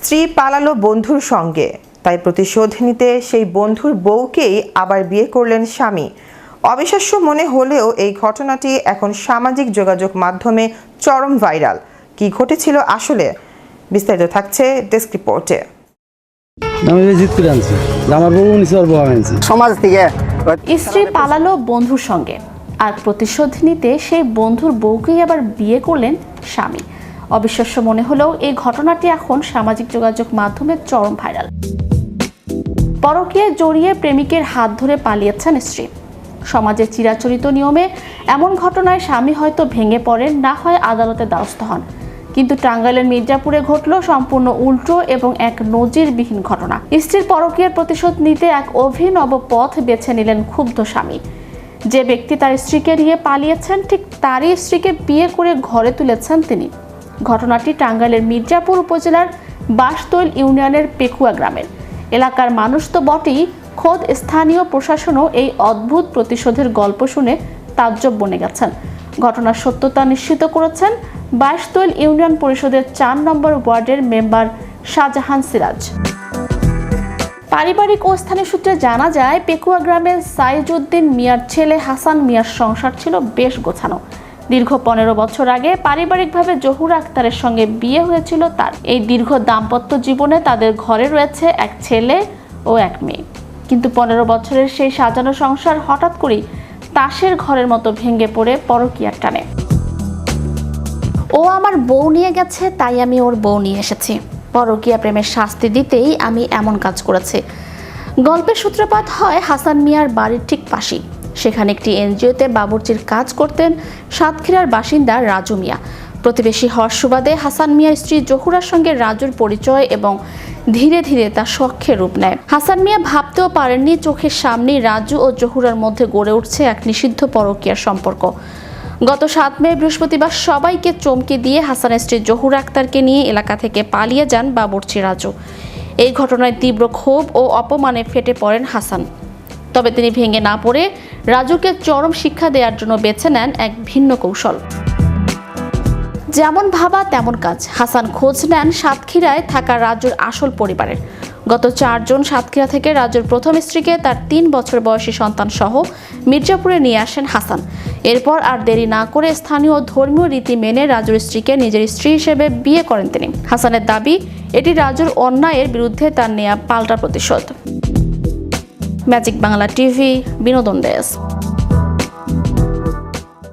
স্ত্রী পালালো বন্ধুর সঙ্গে, তাই প্রতিশোধ নিতে সেই বন্ধুর বউকেই আবার বিয়ে করলেন স্বামী। অবিশ্বাস্য মনে হলেও এই ঘটনাটি এখন সামাজিক যোগাযোগ মাধ্যমে চরম ভাইরাল। কি ঘটেছিল আসলে, বিস্তারিত থাকছে ডেস্ক রিপোর্টে। সমাজ থেকে স্ত্রী পালালো বন্ধুর সঙ্গে, আর প্রতিশোধ নিতে সেই বন্ধুর বউকেই আবার বিয়ে করলেন স্বামী। অবিশ্বাস্য মনে হলেও এই ঘটনাটি এখন সামাজিক যোগাযোগ মাধ্যমে চরম ভাইরাল। পরকীয়ায় জড়িয়ে প্রেমিকের হাত ধরে পালিয়েছেন স্ত্রী। সমাজের চিরাচরিত নিয়মে এমন ঘটনায় স্বামী হয়তো ভেঙে পড়েন, না হয় আদালতে দ্বারস্থ হন। কিন্তু টাঙ্গাইলের মির্জাপুরে ঘটল সম্পূর্ণ উল্টো এবং এক নজিরবিহীন ঘটনা। স্ত্রীর পরকীয়ার প্রতিশোধ নিতে এক অভিনব পথ বেছে নিলেন ক্ষুব্ধ স্বামী। যে ব্যক্তি তার স্ত্রীকে নিয়ে পালিয়েছেন, ঠিক তারই স্ত্রীকে বিয়ে করে ঘরে তুলেছেন তিনি। ঘটনাটি টাঙ্গাইলের মির্জাপুর উপজেলার বাঁশতৈল ইউনিয়নের পেকুয়া গ্রামের। এলাকার মানুষ তো বটেই, খোদ স্থানীয় প্রশাসনও এই অদ্ভুত প্রতিশোধের গল্প শুনে তাজ্জব বনে গেছেন। ঘটনার সত্যতা নিশ্চিত করেছেন বাঁশতৈল ইউনিয়ন পরিষদের 4 নম্বর ওয়ার্ডের মেম্বার শাহজাহান সিরাজ। পারিবারিক ও স্থানীয় সূত্রে জানা যায়, পেকুয়া গ্রামের সাইজউদ্দিন মিয়ার ছেলে হাসান মিয়ার সংসার ছিল বেশ গোছানো। দীর্ঘ 15 বছর আগে পারিবারিকভাবে জহুরা আক্তারের সঙ্গে বিয়ে হয়েছিল তার। এই দীর্ঘ দাম্পত্য জীবনে তাদের ঘরে রয়েছে এক ছেলে ও এক মেয়ে। কিন্তু 15 বছরের সেই সাজানো সংসার হঠাৎ করেই তাসের ঘরের মতো ভেঙে পড়ে পরকীয়ার টানে। ও আমার বউ নিয়ে গেছে, তাই আমি ওর বউ নিয়ে এসেছি। পরকীয়া প্রেমের শাস্তি দিতেই আমি এমন কাজ করেছি। গল্পের সূত্রপাত হয় হাসান মিয়ার বাড়ির ঠিক পাশেই। সেখানে একটি এনজিওতে বাবুর্চির কাজ করতেন সাতক্ষীরার বাসিন্দা রাজু মিয়া। প্রতিবেশী হওয়ার সুবাদে হাসান মিয়ার স্ত্রী জহুরার সঙ্গে রাজুর পরিচয় এবং ধীরে ধীরে তা শখে রূপ নেয়। হাসান মিয়া ভাবতেও পারেননি চোখের সামনেই রাজু ও জহুরার মধ্যে গড়ে উঠছে এক নিষিদ্ধ পরকীয়ার সম্পর্ক। গত 7 মে বৃহস্পতিবার সবাইকে চমকে দিয়ে হাসানের স্ত্রী জহুরা আক্তারকে নিয়ে এলাকা থেকে পালিয়ে যান বাবুর্চি রাজু। এই ঘটনায় তীব্র ক্ষোভ ও অপমানে ফেটে পড়েন হাসান। তবে তিনি ভেঙে না পড়ে রাজুকে চরম শিক্ষা দেওয়ার জন্য বেছে নেন এক ভিন্ন কৌশল। যেমন ভাবা তেমন কাজ। হাসান খোঁজ নেন সাতক্ষীরায় থাকা রাজুর আসল পরিবারের। গত 4 জন সাতক্ষীরা থেকে রাজুর প্রথম স্ত্রীকে তার 3 বছর বয়সী সন্তান সহ মির্জাপুরে নিয়ে আসেন হাসান। এরপর আর দেরি না করে স্থানীয় ধর্মীয় রীতি মেনে রাজুর স্ত্রীকে নিজের স্ত্রী হিসেবে বিয়ে করেন তিনি। হাসানের দাবি, এটি রাজুর অন্যায়ের বিরুদ্ধে তার নেয়া পাল্টা প্রতিশোধ। ম্যাজিক বাংলা টিভি, বিনোদন ডেস্ক।